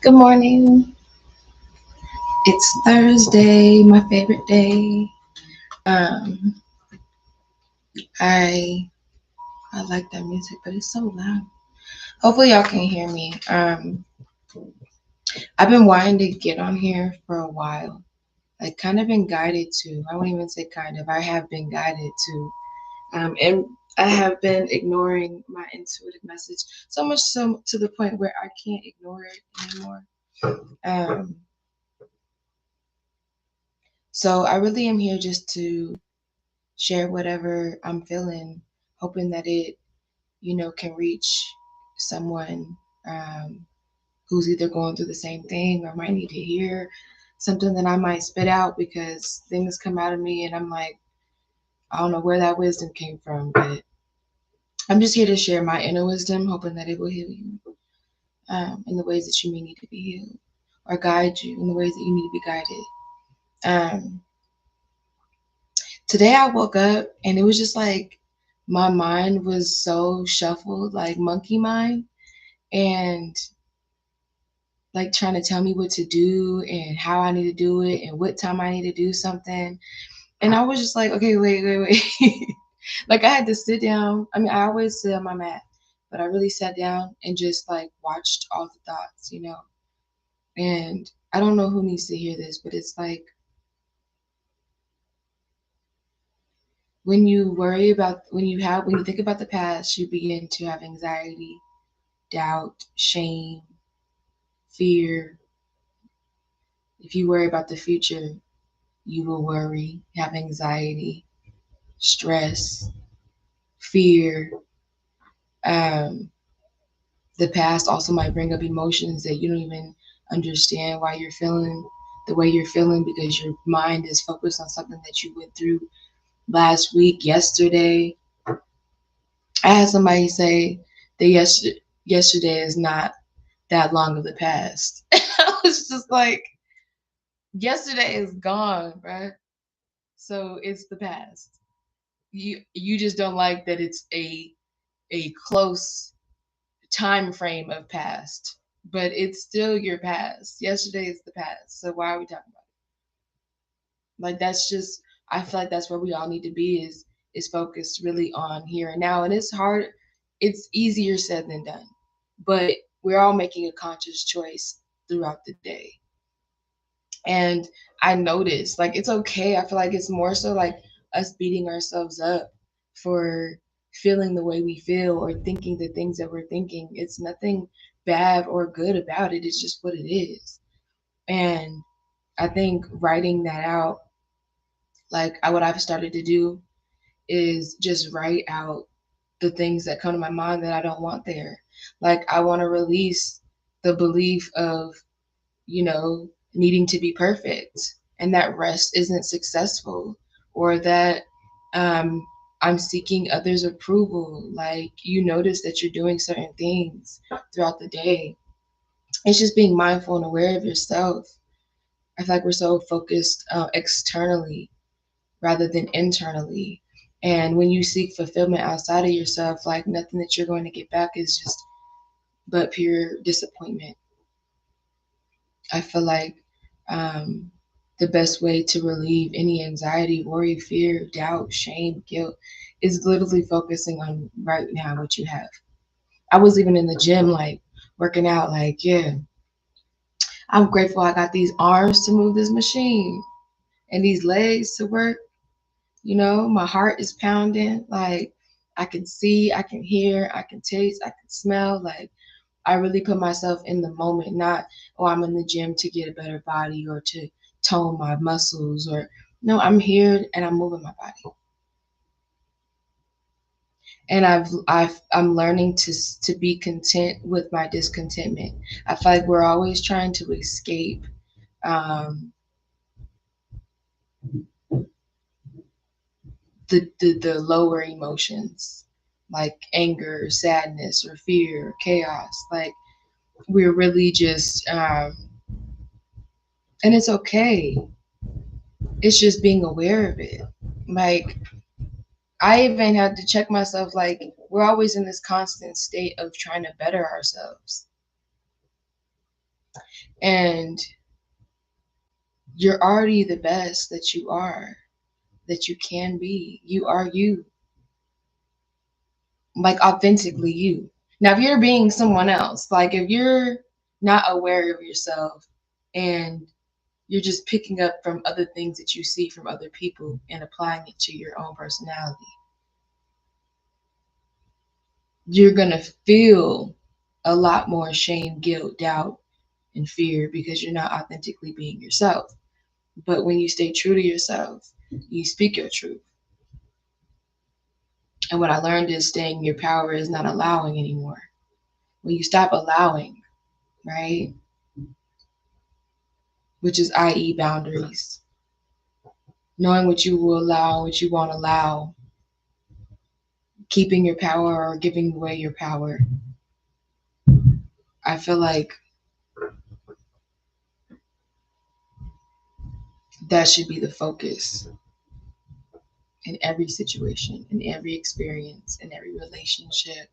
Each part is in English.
Good morning. It's Thursday, my favorite day. Um, I I like that music, but it's so loud. Hopefully y'all can hear me. I've been wanting to get on here for a while. Like kind of been guided to. I won't even say kind of. I have been guided to. And I have been ignoring my intuitive message so much so to the point where I can't ignore it anymore. Um, so I really am here just to share whatever I'm feeling, hoping that it, can reach someone who's either going through the same thing or might need to hear something that I might spit out because things come out of me and I'm like, I don't know where that wisdom came from, but I'm just here to share my inner wisdom, hoping that it will heal you in the ways that you may need to be healed or guide you in the ways that you need to be guided. Um, Today I woke up and it was just like my mind was so shuffled, like monkey mind, and like trying to tell me what to do and how I need to do it and what time I need to do something. And I was just like, okay, wait. Like I had to sit down. I mean, I always sit on my mat, but I really sat down and just like watched all the thoughts. And I don't know who needs to hear this, but it's like when you think about the past, you begin to have anxiety, doubt, shame, fear. If you worry about the future, you will worry, have anxiety, stress, fear. Um, the past also might bring up emotions that you don't even understand why you're feeling the way you're feeling because your mind is focused on something that you went through last week, yesterday. I had somebody say that yesterday is not that long of the past. I was just like, yesterday is gone, right? So it's the past. You just don't like that it's a close time frame of past, but it's still your past. Yesterday is the past. So why are we talking about it? Like that's just I feel like that's where we all need to be is focused really on here and now. And it's hard, it's easier said than done. But we're all making a conscious choice throughout the day. And I noticed like it's okay. I feel like it's more so like us beating ourselves up for feeling the way we feel or thinking the things that we're thinking. It's nothing bad or good about it. It's just what it is. And I think writing that out, like what I've started to do is just write out the things that come to my mind that I don't want there. Like I want to release the belief of needing to be perfect and that rest isn't successful or that um, I'm seeking others' approval. Like you notice that you're doing certain things throughout the day. It's just being mindful and aware of yourself. I feel like we're so focused externally rather than internally. And when you seek fulfillment outside of yourself, like nothing that you're going to get back is just but pure disappointment. I feel like um, the best way to relieve any anxiety, worry, fear, doubt, shame, guilt is literally focusing on right now what you have. I was even in the gym, like working out, like, yeah, I'm grateful I got these arms to move this machine and these legs to work. My heart is pounding. Like, I can see, I can hear, I can taste, I can smell. Like, I really put myself in the moment, not, oh, I'm in the gym to get a better body or to tone my muscles or no, I'm here and I'm moving my body. And I'm learning to be content with my discontentment. I feel like we're always trying to escape um, the lower emotions like anger, sadness, or fear, or chaos. Like we're really just and it's okay. It's just being aware of it. Like I even had to check myself, like we're always in this constant state of trying to better ourselves. And you're already the best that you are, that you can be. You are you, like authentically you. Now, if you're being someone else, like if you're not aware of yourself and you're just picking up from other things that you see from other people and applying it to your own personality, you're going to feel a lot more shame, guilt, doubt, and fear because you're not authentically being yourself. But when you stay true to yourself, you speak your truth. And what I learned is staying in your power is not allowing anymore. When you stop allowing, right? Which is i.e. boundaries. Knowing what you will allow, what you won't allow, keeping your power or giving away your power. I feel like that should be the focus in every situation, in every experience, in every relationship.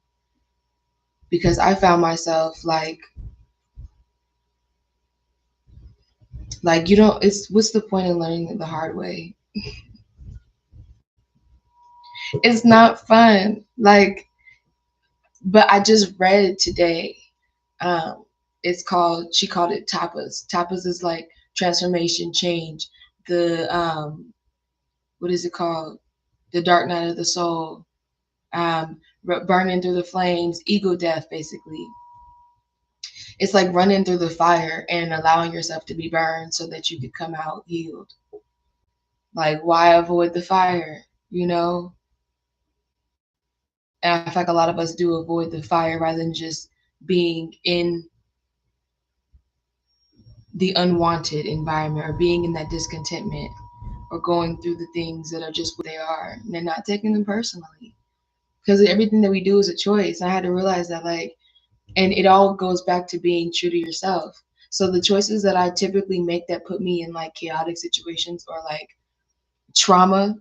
Because I found myself like you don't it's what's the point in learning it the hard way? It's not fun. Like, but I just read today. Um, she called it tapas. Tapas is like transformation, change. The what is it called? The dark night of the soul. Burning through the flames, ego death, basically. It's like running through the fire and allowing yourself to be burned so that you could come out healed. Like, why avoid the fire? You know? And I feel like a lot of us do avoid the fire rather than just being in the unwanted environment or being in that discontentment or going through the things that are just what they are and then not taking them personally. Because everything that we do is a choice. I had to realize that, like, and it all goes back to being true to yourself. So the choices that I typically make that put me in like chaotic situations or like trauma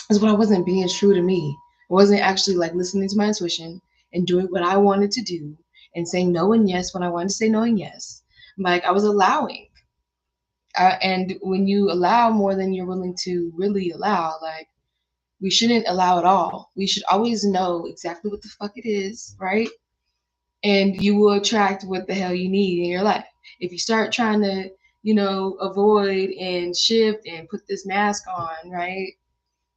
is when I wasn't being true to me. I wasn't actually like listening to my intuition and doing what I wanted to do and saying no and yes when I wanted to say no and yes. Like I was allowing. And when you allow more than you're willing to really allow, like we shouldn't allow at all. We should always know exactly what the fuck it is, right? And you will attract what the hell you need in your life. If you start trying to, avoid and shift and put this mask on, right?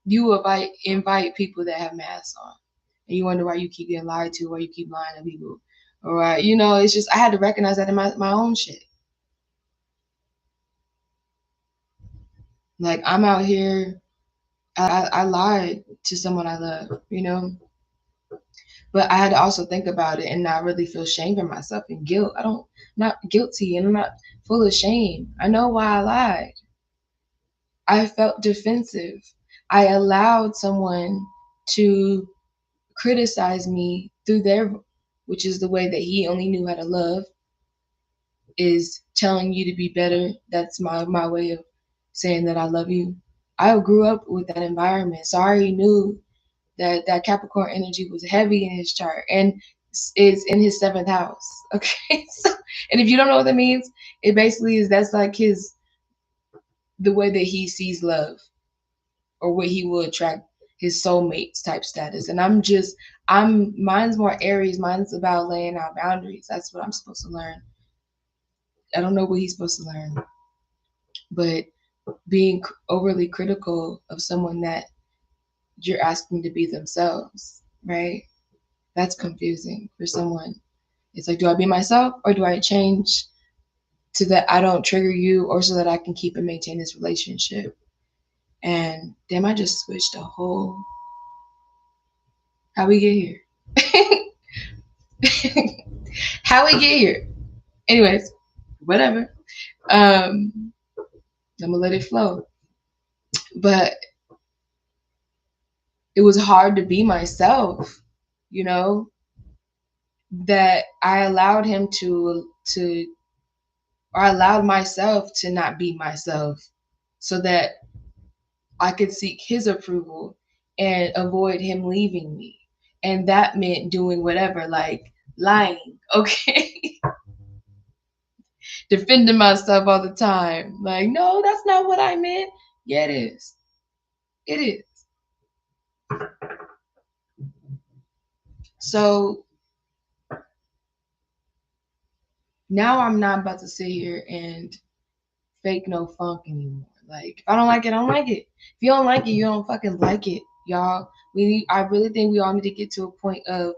You invite people that have masks on. And you wonder why you keep getting lied to, why you keep lying to people. All right. It's just I had to recognize that in my own shit. Like I'm out here, I lied to someone I love. But I had to also think about it and not really feel shame for myself and guilt. Not guilty and I'm not full of shame. I know why I lied. I felt defensive. I allowed someone to criticize me through which is the way that he only knew how to love, is telling you to be better. That's my way of saying that I love you. I grew up with that environment, so I already knew that Capricorn energy was heavy in his chart, and it's in his seventh house. Okay, so, and if you don't know what that means, it basically is that's like the way that he sees love, or what he will attract his soulmates type status. And mine's more Aries. Mine's about laying out boundaries. That's what I'm supposed to learn. I don't know what he's supposed to learn, but being overly critical of someone that you're asking to be themselves, right? That's confusing for someone. It's like, do I be myself or do I change so that I don't trigger you or so that I can keep and maintain this relationship? And damn, I just switched a whole. How we get here? How we get here? Anyways, whatever. I'm gonna let it flow. But it was hard to be myself, you know, that I allowed him or I allowed myself to not be myself so that I could seek his approval and avoid him leaving me. And that meant doing whatever, like lying, okay? defending myself all the time. Like, no, that's not what I meant. Yeah, it is. It is. So now I'm not about to sit here and fake no funk anymore. Like, if I don't like it, I don't like it. If you don't like it, you don't fucking like it, y'all. I really think we all need to get to a point of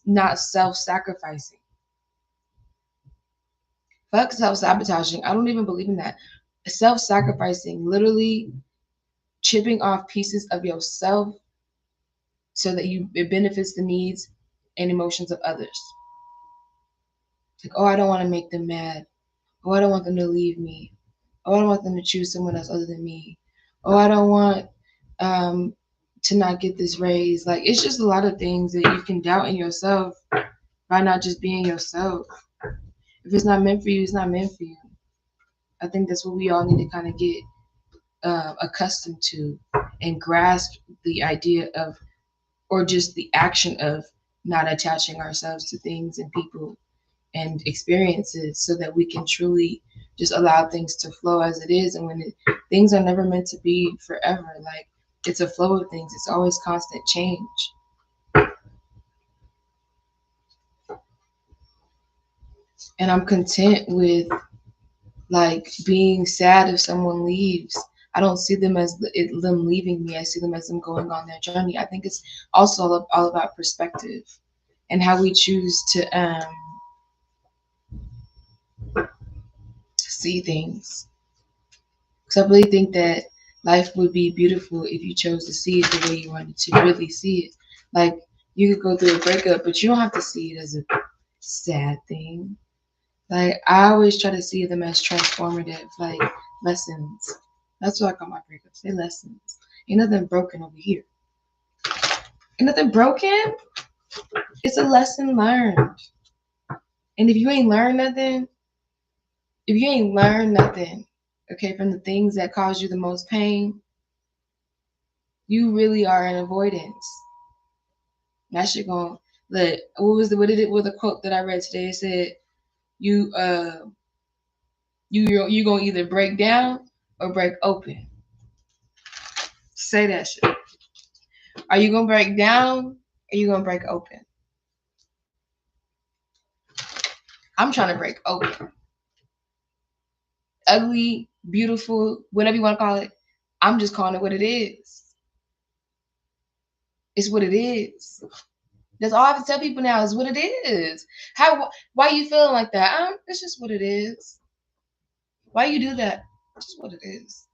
not self-sacrificing. Fuck self-sabotaging. I don't even believe in that. Self-sacrificing, literally chipping off pieces of yourself so that it benefits the needs and emotions of others. Like, oh, I don't want to make them mad. Oh, I don't want them to leave me. Oh, I don't want them to choose someone else other than me. Oh, I don't want um, to not get this raise. Like, it's just a lot of things that you can doubt in yourself by not just being yourself. If it's not meant for you, it's not meant for you. I think that's what we all need to kind of get accustomed to and grasp the idea of, or just the action of not attaching ourselves to things and people and experiences so that we can truly just allow things to flow as it is. And things are never meant to be forever. Like, it's a flow of things. It's always constant change. And I'm content with like being sad if someone leaves. I don't see them as them leaving me. I see them as them going on their journey. I think it's also all about perspective and how we choose to see things. Because I really think that life would be beautiful if you chose to see it the way you wanted to really see it. Like, you could go through a breakup, but you don't have to see it as a sad thing. Like, I always try to see them as transformative, like lessons. That's what I call my breakups. They lessons. Ain't nothing broken over here. Ain't nothing broken. It's a lesson learned. And if you ain't learned nothing, okay, from the things that cause you the most pain, you really are in avoidance. That shit going look. What the quote that I read today? It said, "You you gonna either break down or break open." Say that shit. Are you gonna break down or are you gonna break open? I'm trying to break open. Ugly, beautiful, whatever you want to call it. I'm just calling it what it is. It's what it is. That's all I have to tell people now is what it is. Why you feeling like that? It's just what it is. Why you do that? It's just what it is.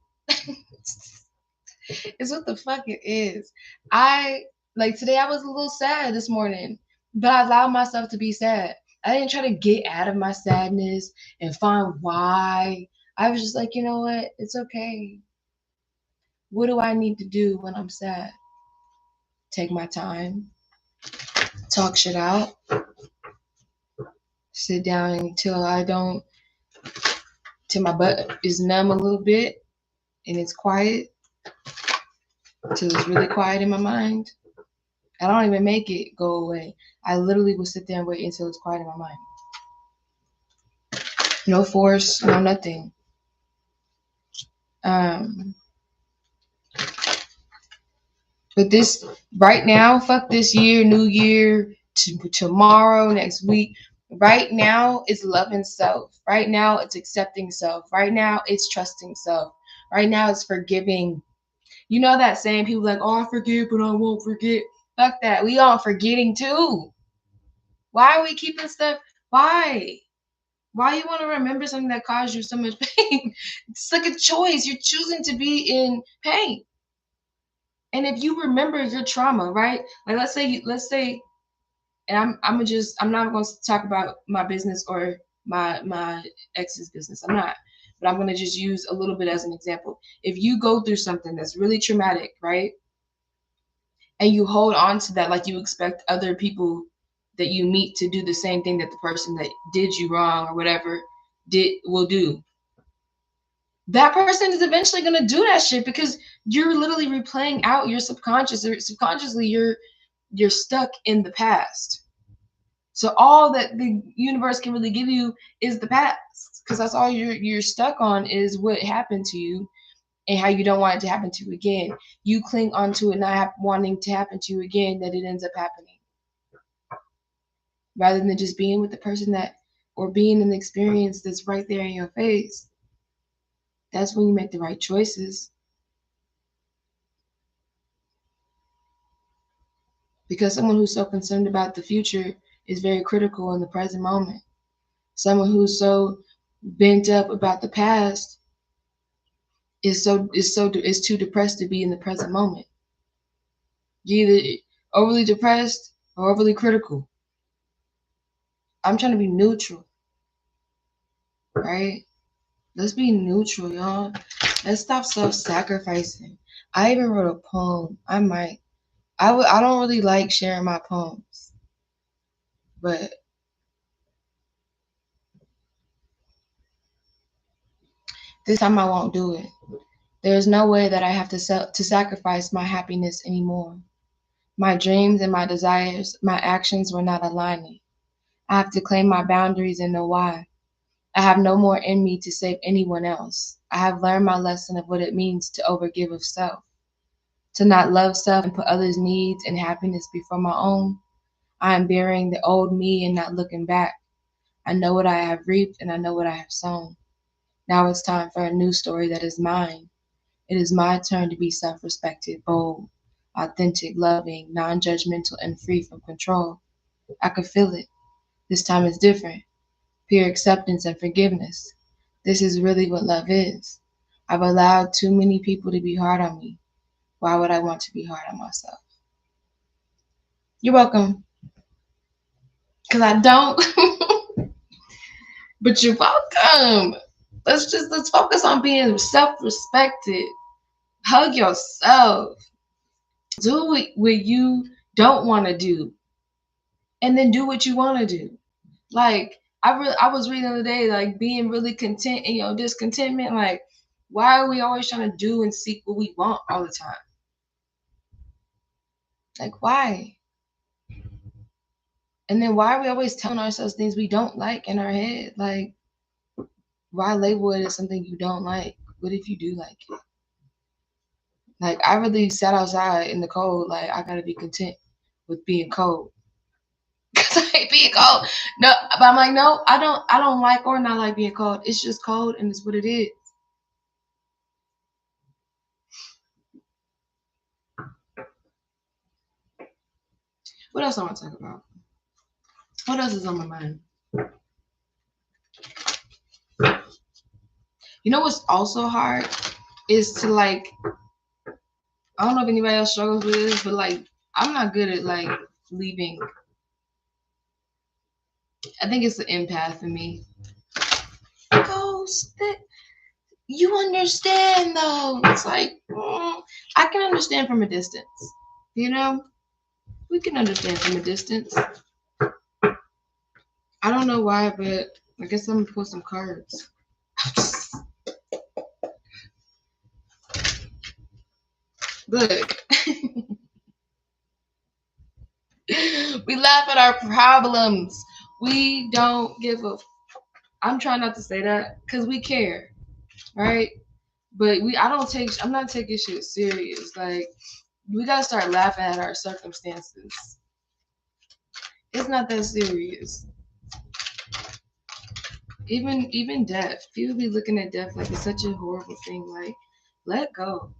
It's what the fuck it is. Today I was a little sad this morning, but I allowed myself to be sad. I didn't try to get out of my sadness and find why. I was just like, you know what? It's okay. What do I need to do when I'm sad? Take my time, talk shit out, sit down till my butt is numb a little bit and it's quiet, till it's really quiet in my mind. I don't even make it go away. I literally will sit there and wait until it's quiet in my mind. No force, no nothing. But this right now, fuck this year, new year, tomorrow, next week. Right now, it's loving self. Right now, it's accepting self. Right now, it's trusting self. Right now, it's forgiving. You know that saying, people like, oh, I forgive, but I won't forget. Fuck that. We all forgetting too. Why are we keeping stuff? Why? Why you want to remember something that caused you so much pain? It's like a choice. You're choosing to be in pain. And if you remember your trauma, right? Like let's say, and I'm not going to talk about my business or my ex's business. I'm not, but I'm going to just use a little bit as an example. If you go through something that's really traumatic, right? And you hold on to that, like you expect other people that you meet to do the same thing that the person that did you wrong or whatever will do. That person is eventually going to do that shit because you're literally replaying out your subconscious, or subconsciously you're stuck in the past. So all that the universe can really give you is the past, because that's all you're stuck on is what happened to you and how you don't want it to happen to you again. You cling onto it not wanting to happen to you again, that it ends up happening, rather than just being with the person that, or being in the experience that's right there in your face. That's when you make the right choices. Because someone who's so concerned about the future is very critical in the present moment. Someone who's so bent up about the past is too depressed to be in the present moment. You're either overly depressed or overly critical. I'm trying to be neutral, right? Let's be neutral, y'all. Let's stop self-sacrificing. I even wrote a poem. I don't really like sharing my poems, but this time I won't do it. There's no way that I have to sacrifice my happiness anymore. My dreams and my desires, my actions were not aligning. I have to claim my boundaries and know why. I have no more in me to save anyone else. I have learned my lesson of what it means to overgive of self, to not love self and put others' needs and happiness before my own. I am burying the old me and not looking back. I know what I have reaped and I know what I have sown. Now it's time for a new story that is mine. It is my turn to be self-respected, bold, authentic, loving, non-judgmental, and free from control. I can feel it. This time is different. Pure acceptance and forgiveness. This is really what love is. I've allowed too many people to be hard on me. Why would I want to be hard on myself? You're welcome. Because I don't. But you're welcome. Let's focus on being self-respected. Hug yourself. Do what you don't want to do, and then do what you want to do. Like I was reading the other day, like being really content in your discontentment. Like, why are we always trying to do and seek what we want all the time? Like, why? And then why are we always telling ourselves things we don't like in our head? Like, why label it as something you don't like? What if you do like it? Like, I really sat outside in the cold. Like, I gotta be content with being cold. Cause I hate being cold. No, but I'm like, no, I don't like or not like being cold. It's just cold and it's what it is. What else I want to talk about? What else is on my mind? You know what's also hard is to like, I don't know if anybody else struggles with this, but like I'm not good at like leaving. I think it's the empath in me. Ghost, you understand though. It's like I can understand from a distance. You know, we can understand from a distance. I don't know why, but I guess I'm gonna pull some cards. Look. We laugh at our problems. We don't give a. I'm trying not to say that because we care, right? But I'm not taking shit serious. Like, we gotta start laughing at our circumstances. It's not that serious. Even death. People be looking at death like it's such a horrible thing. Like, let go.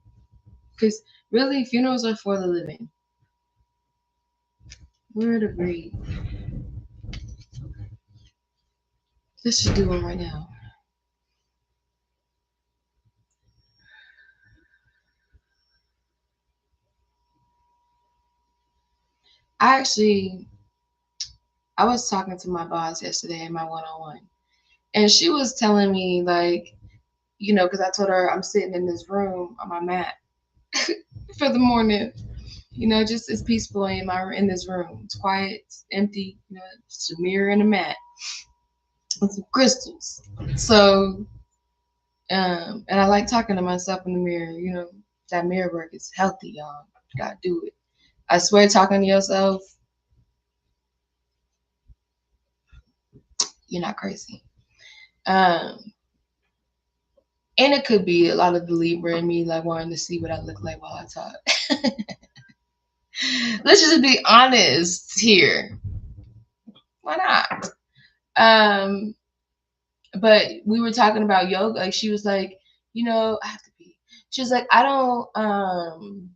Because really, funerals are for the living. We're to breathe. Let's just do one right now. I was talking to my boss yesterday in my one-on-one, and she was telling me like, because I told her I'm sitting in this room on my mat for the morning. Just as peaceful in this room. It's quiet, it's empty. Just a mirror and a mat and some crystals. So, and I like talking to myself in the mirror. That mirror work is healthy, y'all. You gotta do it. I swear, talking to yourself You're not crazy. Um, and it could be a lot of the Libra in me, like wanting to see what I look like while I talk. Let's just be honest here. Why not? Um, but we were talking about yoga. Like she was like, I have to pee. She was like, I don't.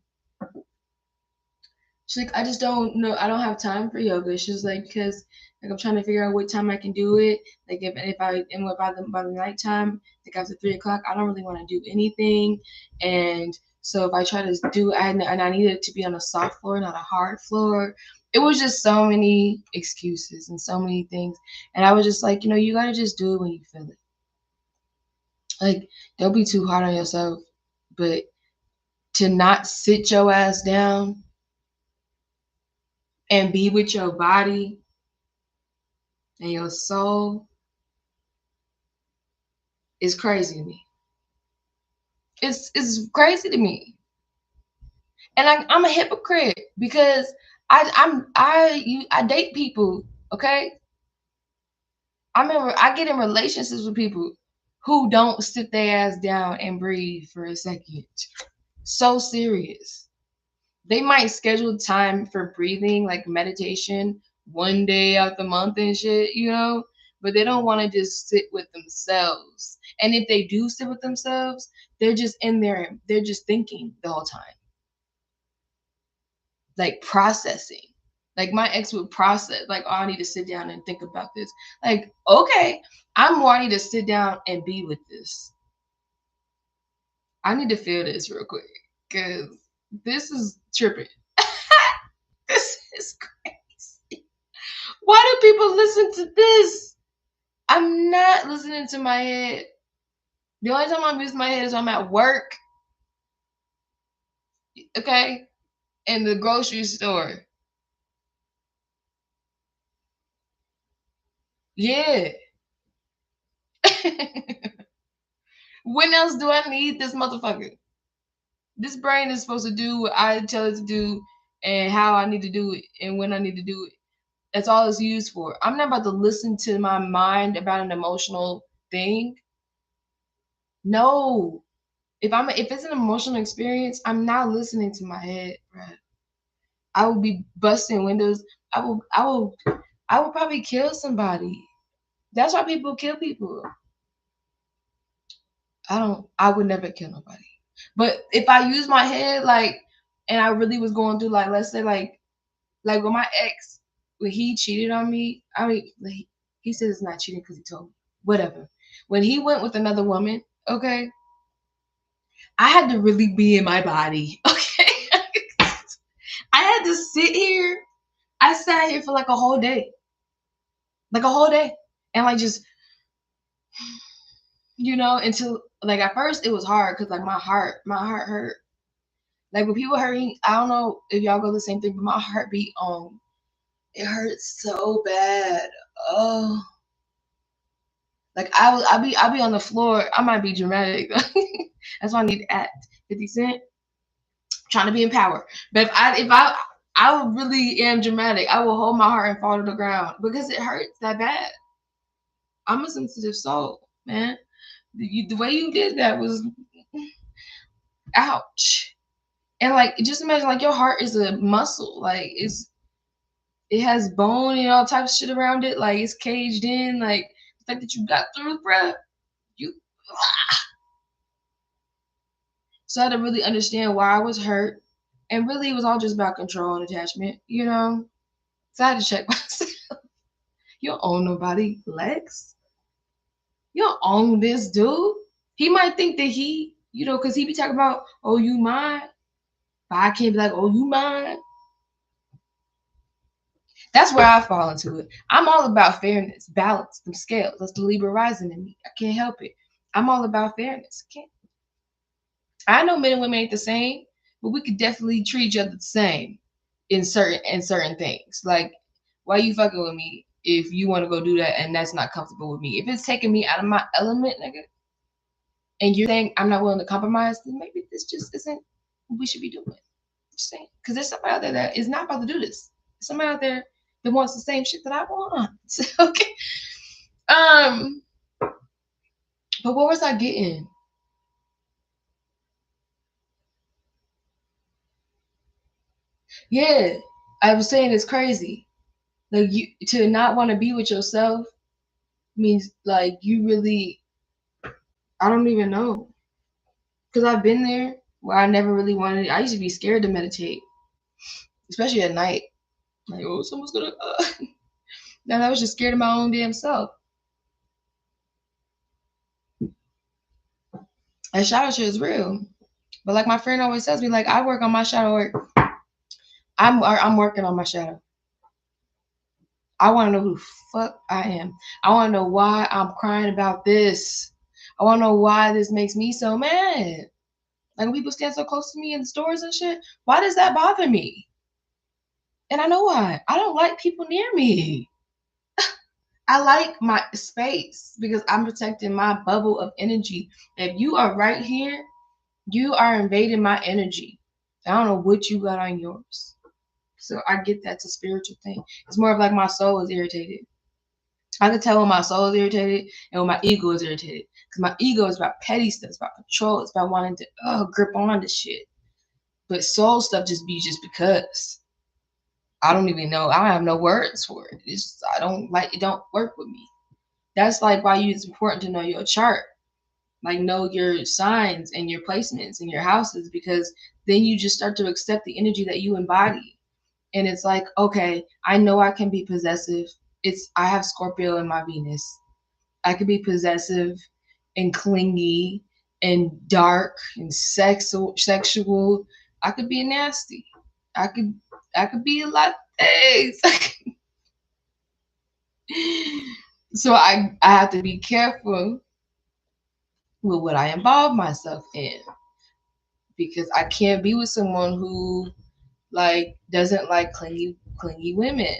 She's like, I just don't know. I don't have time for yoga. She's like, because like I'm trying to figure out what time I can do it. Like if I and by the nighttime, like after 3 o'clock, I don't really want to do anything. And so if I try to do, and I need it to be on a soft floor, not a hard floor. It was just so many excuses and so many things. And I was just like, you gotta just do it when you feel it. Like, don't be too hard on yourself. But to not sit your ass down and be with your body and your soul is crazy to me. It's crazy to me, and I'm a hypocrite because I date people. Okay, I get in relationships with people who don't sit their ass down and breathe for a second. So serious. They might schedule time for breathing, like meditation, one day out the month and shit, but they don't want to just sit with themselves. And if they do sit with themselves, they're just in there, they're just thinking the whole time, like processing. Like my ex would process, like, oh, I need to sit down and think about this. Like, okay, I'm wanting to sit down and be with this. I need to feel this real quick because this is tripping. This is crazy. Why do people listen to this? I'm not listening to my head. The only time I'm using my head is when I'm at work, okay, in the grocery store. Yeah. When else do I need this motherfucker? This brain is supposed to do what I tell it to do and how I need to do it and when I need to do it. That's all it's used for. I'm not about to listen to my mind about an emotional thing. No. If it's an emotional experience, I'm not listening to my head, bruh. I will be busting windows. I will probably kill somebody. That's why people kill people. I would never kill nobody. But if I use my head, like, and I really was going through, like, let's say, like with my ex, when he cheated on me, I mean, like, he said it's not cheating because he told me. Whatever. When he went with another woman, okay, I had to really be in my body. Okay. I had to sit here. I sat here for like a whole day. Like a whole day. And like just, until like at first it was hard because like my heart hurt. Like when people hurt me, I don't know if y'all go the same thing, but my heartbeat it hurts so bad. Oh, like I'll be on the floor. I might be dramatic. That's why I need to act. 50 Cent, trying to be in power. But if I really am dramatic, I will hold my heart and fall to the ground because it hurts that bad. I'm a sensitive soul, man. The way you did that was ouch. And like just imagine like your heart is a muscle. Like it has bone and all types of shit around it. Like it's caged in. Like the fact that you got through, bruh, you so I had to really understand why I was hurt. And really it was all just about control and attachment. So I had to check myself. You don't own nobody, Lex. You don't own this dude. He might think that because he be talking about, oh, you mine. But I can't be like, oh, you mine. That's where I fall into it. I'm all about fairness, balance, them scales. That's the Libra rising in me. I can't help it. I'm all about fairness. I know men and women ain't the same, but we could definitely treat each other the same in certain things. Like, why you fucking with me if you want to go do that and that's not comfortable with me? If it's taking me out of my element, nigga, and you're saying I'm not willing to compromise, then maybe this just isn't what we should be doing. Just saying, because there's somebody out there that is not about to do this. There's somebody out there that wants the same shit that I want. Okay. But what was I getting? Yeah, I was saying it's crazy. Like, you to not want to be with yourself means like you really, I don't even know. Because I've been there where I never really wanted. I used to be scared to meditate, especially at night. Like, oh, someone's gonna. Now I was just scared of my own damn self. And shadow shit is real. But like my friend always tells me, like I work on my shadow work. I'm working on my shadow. I want to know who the fuck I am. I want to know why I'm crying about this. I want to know why this makes me so mad. Like when people stand so close to me in stores and shit, why does that bother me? And I know why. I don't like people near me. I like my space because I'm protecting my bubble of energy. If you are right here, you are invading my energy. I don't know what you got on yours. So I get that's a spiritual thing. It's more of like my soul is irritated. I can tell when my soul is irritated and when my ego is irritated. Because my ego is about petty stuff, it's about control, it's about wanting to grip on to shit. But soul stuff just be just because. I don't even know. I don't have no words for it. It's I don't like it. Don't work with me. That's like why it's important to know your chart, like know your signs and your placements and your houses, because then you just start to accept the energy that you embody. And it's like, okay, I know I can be possessive. I have Scorpio in my Venus. I could be possessive and clingy and dark and sexual. I could be nasty. I could I could be a lot of things. So I have to be careful with what I involve myself in, because I can't be with someone who like doesn't like clingy women.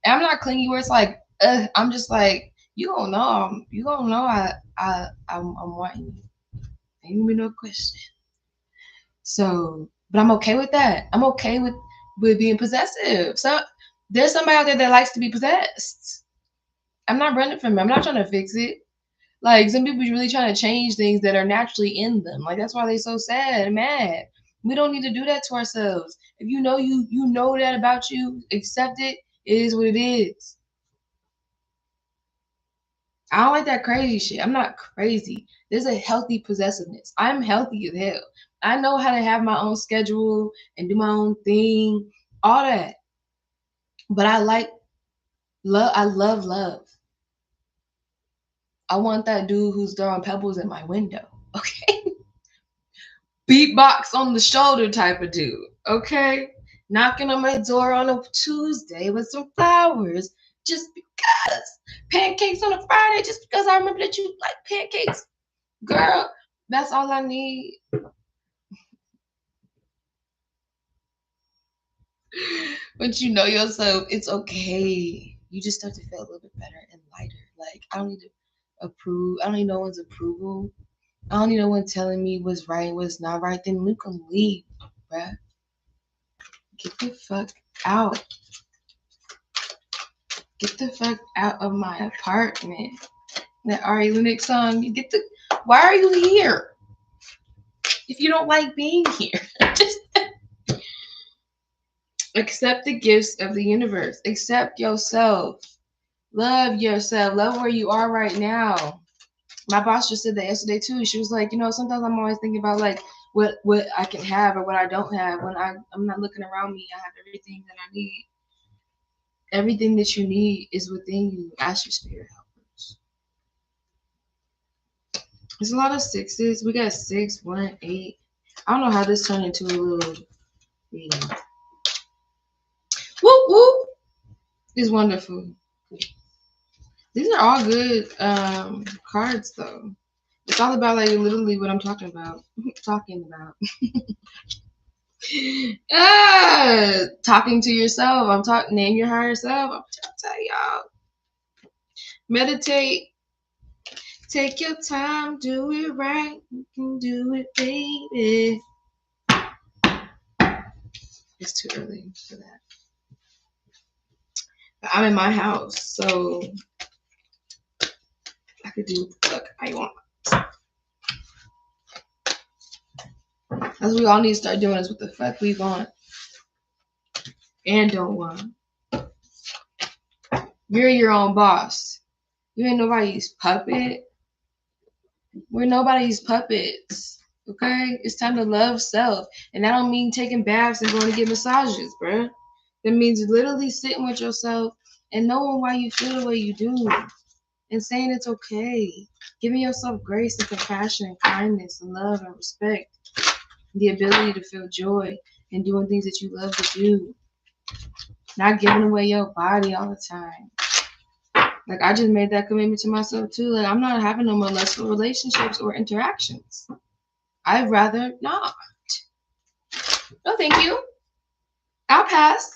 And I'm not clingy where it's like I'm just like you don't know I'm wanting you. Ain't even no question. So, but I'm okay with that. I'm okay with being possessive. So there's somebody out there that likes to be possessed. I'm not running from it. I'm not trying to fix it. Like some people really trying to change things that are naturally in them. Like that's why they so sad and mad. We don't need to do that to ourselves. If you know that about you, accept it. It is what it is. I don't like that crazy shit. I'm not crazy. There's a healthy possessiveness. I'm healthy as hell. I know how to have my own schedule and do my own thing, all that. But I like love. I love love. I want that dude who's throwing pebbles at my window. Okay. Beatbox on the shoulder type of dude. Okay. Knocking on my door on a Tuesday with some flowers just because. Pancakes on a Friday just because I remember that you like pancakes. Girl, that's all I need. Once you know yourself, it's okay. You just start to feel a little bit better and lighter. Like I don't need to approve. I don't need no one's approval. I don't need no one telling me what's right and what's not right. Then you can leave, bruh. Get the fuck out. Get the fuck out of my apartment. That Ari Lennox song. You get the. Why are you here? If you don't like being here, just accept the gifts of the universe. Accept yourself. Love yourself. Love where you are right now. My boss just said that yesterday too. She was like, sometimes I'm always thinking about like what I can have or what I don't have. When I'm not looking around me, I have everything that I need. Everything that you need is within you. Ask your spirit helpers. There's a lot of sixes. We got 6, 1, 8. I don't know how this turned into a little reading. Whoop whoop is wonderful. These are all good cards though. It's all about like literally what I'm talking about. Talking to yourself. Name your higher self. I'm trying to tell y'all. Meditate. Take your time. Do it right. You can do it, baby. It's too early for that. But I'm in my house, so could do what the fuck I want. That's what we all need to start doing, is what the fuck we want and don't want. You're your own boss. You ain't nobody's puppet. We're nobody's puppets. Okay? It's time to love self. And that don't mean taking baths and going to get massages, bruh. That means literally sitting with yourself and knowing why you feel the way you do. And saying it's okay. Giving yourself grace and compassion and kindness and love and respect. The ability to feel joy and doing things that you love to do. Not giving away your body all the time. Like, I just made that commitment to myself too. Like, I'm not having no more lustful relationships or interactions. I'd rather not. No, thank you. I'll pass.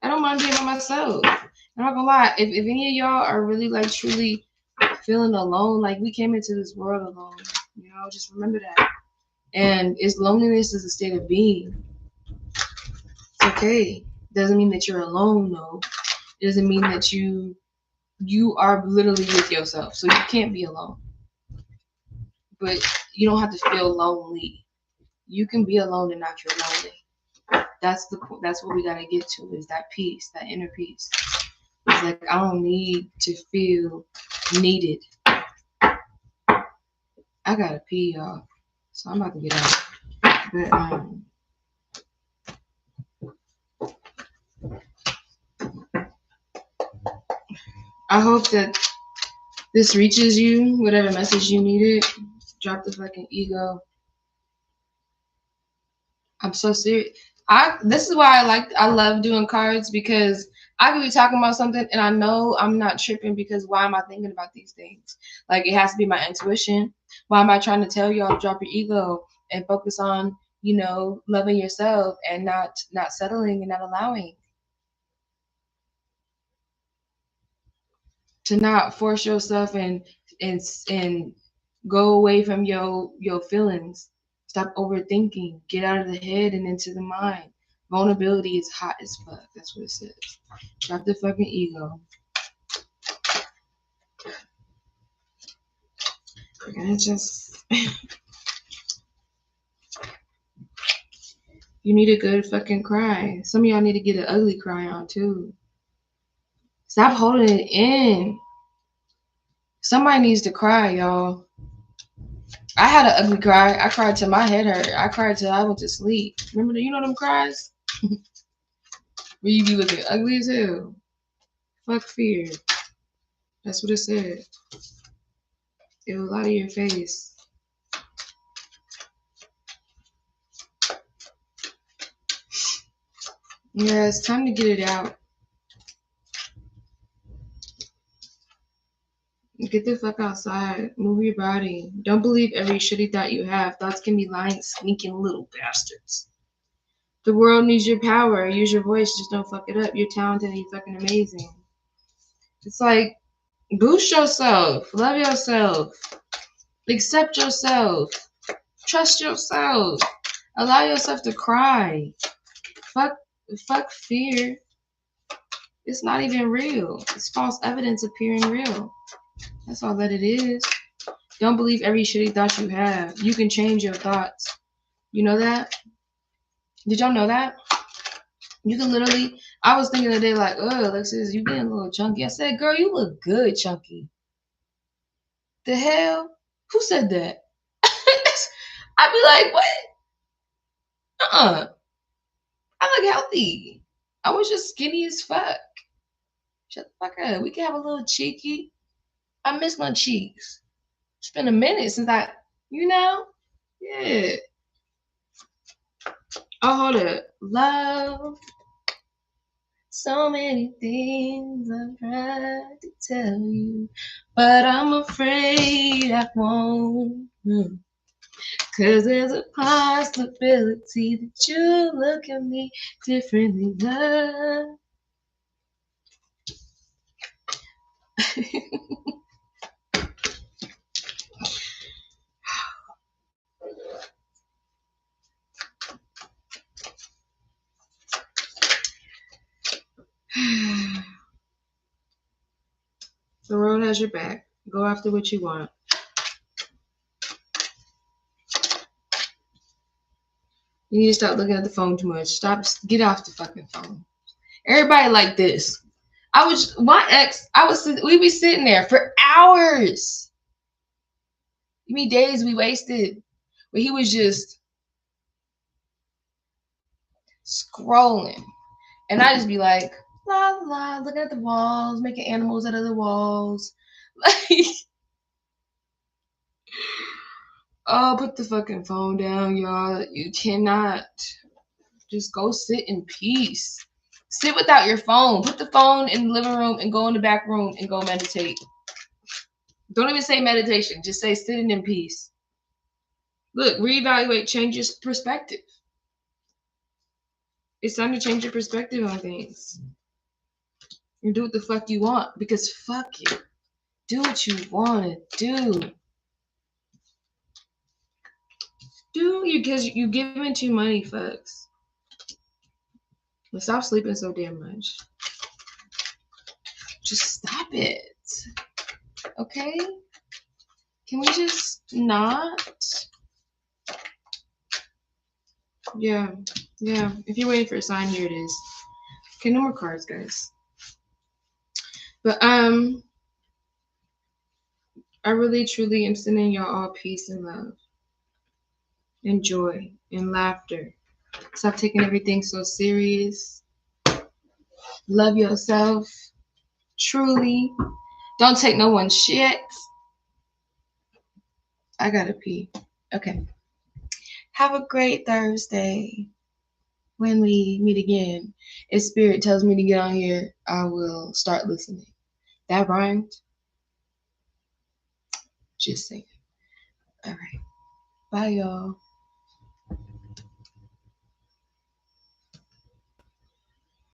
I don't mind being by myself. I'm not gonna lie. If any of y'all are really like truly feeling alone, like we came into this world alone, you know, just remember that. And it's loneliness is a state of being. It's okay. Doesn't mean that you're alone though. It doesn't mean that you are literally with yourself. So you can't be alone. But you don't have to feel lonely. You can be alone and not feel lonely. That's what we gotta get to, is that peace, that inner peace. It's like, I don't need to feel needed. I gotta pee, y'all. So I'm about to get out. But I hope that this reaches you, whatever message you needed. Drop the fucking ego. I'm so serious. This is why I love doing cards, because I could be talking about something and I know I'm not tripping, because why am I thinking about these things? Like, it has to be my intuition. Why am I trying to tell y'all to drop your ego and focus on, you know, loving yourself and not settling and not allowing? To not force yourself and go away from your feelings. Stop overthinking. Get out of the head and into the mind. Vulnerability is hot as fuck. That's what it says. Drop the fucking ego. We're gonna just you need a good fucking cry. Some of y'all need to get an ugly cry on too. Stop holding it in. Somebody needs to cry, y'all. I had an ugly cry. I cried till my head hurt. I cried till I went to sleep. Remember, you know them cries? Where you be looking ugly as hell. Fuck fear. That's what it said. It was out of your face. Yeah, it's time to get it out. Get the fuck outside. Move your body. Don't believe every shitty thought you have. Thoughts can be lying, sneaking little bastards. The world needs your power. Use your voice. Just don't fuck it up. You're talented and you're fucking amazing. It's like, boost yourself. Love yourself. Accept yourself. Trust yourself. Allow yourself to cry. Fuck fear. It's not even real. It's false evidence appearing real. That's all that it is. Don't believe every shitty thought you have. You can change your thoughts. You know that? Did y'all know that? You can literally, I was thinking today, like, oh, Alexis, you getting a little chunky. I said, girl, you look good chunky. The hell? Who said that? I'd be like, what? I look healthy. I was just skinny as fuck. Shut the fuck up. We can have a little cheeky. I miss my cheeks. It's been a minute since yeah. Oh, hold it. Love. So many things I've tried to tell you, but I'm afraid I won't. 'Cause there's a possibility that you look at me differently, love. The world has your back. Go after what you want. You need to stop looking at the phone too much. Get off the fucking phone. Everybody like this. We be sitting there for hours. You mean days we wasted where he was just scrolling. And I just be like, la la, looking at the walls, making animals out of the walls. Like, oh, put the fucking phone down, y'all. You cannot. Just go sit in peace. Sit without your phone. Put the phone in the living room and go in the back room and go meditate. Don't even say meditation. Just say sitting in peace. Look, reevaluate, change your perspective. It's time to change your perspective on things. And do what the fuck you want. Because fuck you. Do what you want to do. Because you giving too money, folks. But stop sleeping so damn much. Just stop it. Okay? Can we just not? Yeah. If you're waiting for a sign, here it is. Okay, no more cards, guys. But I really truly am sending y'all all peace and love and joy and laughter. Stop taking everything so serious. Love yourself. Truly. Don't take no one's shit. I gotta pee. Okay. Have a great Thursday. When we meet again, if Spirit tells me to get on here, I will start listening. That rhymed? Just saying. All right. Bye, y'all.